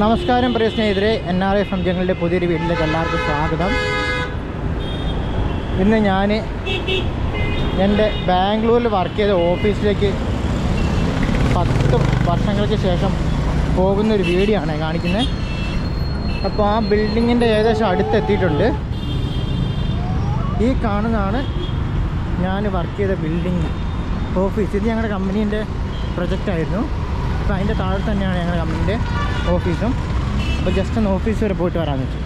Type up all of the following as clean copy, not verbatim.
നമസ്കാരം പ്രിയ സ്നേഹിതരെ, NRI from ജംഗിളിൻ്റെ പുതിയൊരു വീട്ടിലേക്ക് എല്ലാവർക്കും സ്വാഗതം. ഇന്ന് ഞാൻ എൻ്റെ ബാംഗ്ലൂരിൽ വർക്ക് ചെയ്ത ഓഫീസിലേക്ക് 10 വർഷങ്ങൾക്ക് ശേഷം പോകുന്നൊരു വീഡിയോ ആണ് കാണിക്കുന്നത്. അപ്പോൾ ആ ബിൽഡിങ്ങിൻ്റെ ഏകദേശം അടുത്തെത്തിയിട്ടുണ്ട്. ഈ കാണുന്നതാണ് ഞാൻ വർക്ക് ചെയ്ത ബിൽഡിങ് ഓഫീസ്. ഇത് ഞങ്ങളുടെ കമ്പനീൻ്റെ പ്രൊജക്റ്റായിരുന്നു. അപ്പോൾ അതിൻ്റെ താഴെ തന്നെയാണ് ഞങ്ങളുടെ കമ്പനീൻ്റെ ഓഫീസും. അപ്പോൾ ജസ്റ്റ് ഒന്ന് ഓഫീസ് വരെ പോയിട്ട് വരാമെന്ന് വെച്ചു.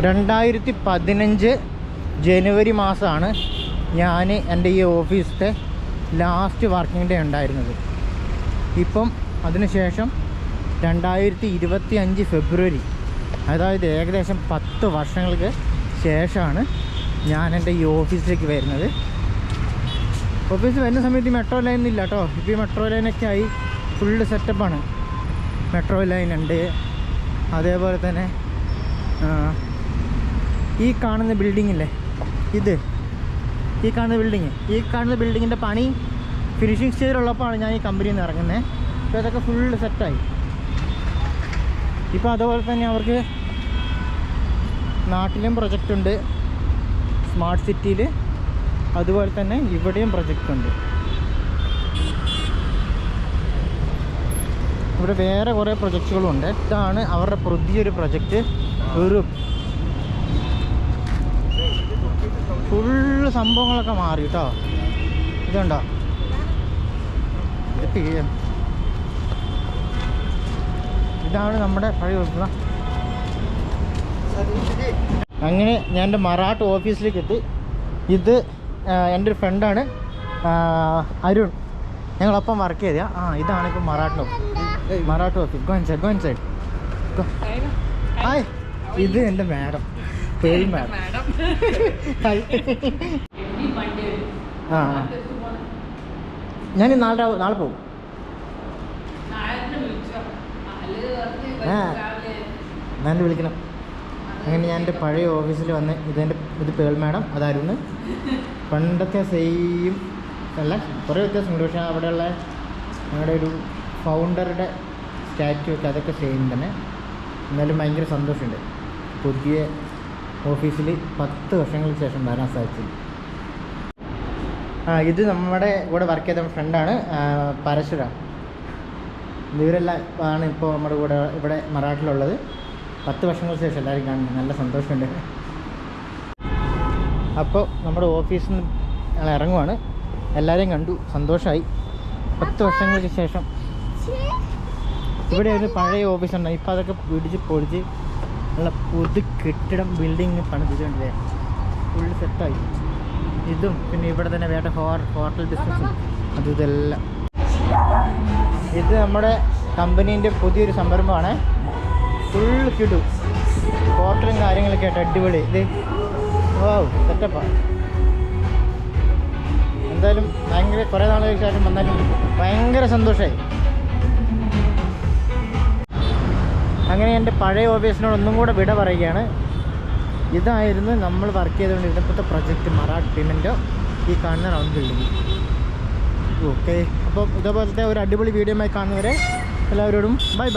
2015 ജനുവരി മാസമാണ് ഞാൻ എൻ്റെ ഈ ഓഫീസിലെ ലാസ്റ്റ് വർക്കിംഗ് ഡേ ഉണ്ടായിരുന്നത്. ഇപ്പം അതിനുശേഷം 2025 ഫെബ്രുവരി, അതായത് ഏകദേശം 10 വർഷങ്ങൾക്ക് ശേഷമാണ് ഞാൻ എൻ്റെ ഈ ഓഫീസിലേക്ക് വരുന്നത്. ഓഫീസ് വരുന്ന സമയത്ത് ഈ മെട്രോ ലൈൻ ഇല്ല കേട്ടോ. ഇപ്പോൾ ഈ മെട്രോ ലൈനൊക്കെ ആയി ഫുള്ള് സെറ്റപ്പാണ്. മെട്രോ ലൈൻ ഉണ്ട്. അതേപോലെ തന്നെ ഈ കാണുന്ന ബിൽഡിങ്ങില്ലേ, ഈ കാണുന്ന ബിൽഡിങ്ങിൻ്റെ പണി ഫിനിഷിങ് സ്റ്റേജിലുള്ളപ്പോഴാണ് ഞാൻ ഈ കമ്പനിയിൽ നിന്ന് ഇറങ്ങുന്നത്. അപ്പോൾ അതൊക്കെ ഫുള്ള് സെറ്റായി. ഇപ്പോൾ അതുപോലെ തന്നെ അവർക്ക് നാട്ടിലും പ്രൊജക്റ്റ് ഉണ്ട്, സ്മാർട്ട് സിറ്റിയിൽ. അതുപോലെ തന്നെ ഇവിടെയും പ്രൊജക്റ്റ് ഉണ്ട്. ഇവിടെ വേറെ കുറേ പ്രൊജക്റ്റുകളുണ്ട്. ഇതാണ് അവരുടെ പുതിയൊരു പ്രൊജക്റ്റ്. ഒരു ഫുള്ള് സംഭവങ്ങളൊക്കെ മാറി കേട്ടോ. ഇതുണ്ടോ, ഇതാണ് നമ്മുടെ പഴയ ഓഫീസ്. അങ്ങനെ ഞാൻ എൻ്റെ മറാഠ ഓഫീസിലേക്ക് എത്തി. ഇത് എൻ്റെ ഒരു ഫ്രണ്ടാണ് അരുൺ, ഞങ്ങളൊപ്പം വർക്ക് ചെയ്ത. ഇതാണ് ഇപ്പോൾ Maratha office. Go inside. Hi, ഇത് എൻ്റെ മാഡം, പേര് മാഡം. ഞാൻ നാളെ പോകും. ഞാൻ വിളിക്കണം. അങ്ങനെ ഞാൻ എൻ്റെ പഴയ ഓഫീസിൽ വന്ന് ഇത് പേൾ മാഡം, അത് അരുണ്. പണ്ടത്തെ സെയിം അല്ല, കുറേ വ്യത്യാസമുണ്ട്. പക്ഷേ അവിടെയുള്ള ഞങ്ങളുടെ ഒരു ഫൗണ്ടറുടെ സ്റ്റാറ്റ്യൂ ഒക്കെ അതൊക്കെ സെയിം തന്നെ. എന്നാലും ഭയങ്കര സന്തോഷമുണ്ട് പുതിയ ഓഫീസിൽ 10 വർഷങ്ങൾക്ക് ശേഷം വരാൻ സാധിച്ചത്. ഇത് നമ്മുടെ കൂടെ വർക്ക് ചെയ്ത ഫ്രണ്ടാണ് പരശുര. ഇവരെല്ലാം ആണ് ഇപ്പോൾ നമ്മുടെ കൂടെ ഇവിടെ മറാഠിലുള്ളത്. 10 വർഷങ്ങൾക്ക് ശേഷം എല്ലാവരും കാണുന്നത് നല്ല സന്തോഷമുണ്ട്. അപ്പോൾ നമ്മുടെ ഓഫീസിൽ നിന്ന് ഞങ്ങൾ ഇറങ്ങുവാണ്. എല്ലാവരെയും കണ്ടു, സന്തോഷമായി. 10 വർഷങ്ങൾക്ക് ശേഷം ഇവിടെ ഒരു പഴയ ഓഫീസുണ്ട്. ഇപ്പോൾ അതൊക്കെ പിടിച്ച് പൊളിച്ച് നല്ല പുതു കെട്ടിടം ബിൽഡിങ് പണിതിട്ടുണ്ടല്ലേ, ഫുള്ള് സെറ്റായി. ഇതും പിന്നെ ഇവിടെ തന്നെ വേണ്ട ഹോട്ടൽ ബിസിനസ്സും ഇതെല്ലാം. ഇത് നമ്മുടെ കമ്പനീൻ്റെ പുതിയൊരു സംരംഭമാണ്. ഫുള്ള് കിടും ഹോട്ടലും കാര്യങ്ങളൊക്കെ ആയിട്ട് അടിപൊളി. ഇത് സെറ്റപ്പാണ്. എന്തായാലും ഭയങ്കര കുറേ നാളുകൾക്ക് ശേഷം വന്നാലും ഭയങ്കര സന്തോഷമായി. അങ്ങനെ എൻ്റെ പഴയ ഓഫീസിനോട് ഒന്നും കൂടെ വിട പറയുകയാണ്. ഇതായിരുന്നു നമ്മൾ വർക്ക് ചെയ്തുകൊണ്ട് ഇപ്പോഴത്തെ പ്രൊജക്റ്റ് മറാഠ സിമൻറ്റോ, ഈ കാണുന്ന റൗണ്ട് ബിൽഡിങ്. ഓക്കെ, അപ്പോൾ ഇതേപോലത്തെ ഒരു അടിപൊളി വീഡിയോയുമായി കാണുന്നവരെ എല്ലാവരോടും ബൈ.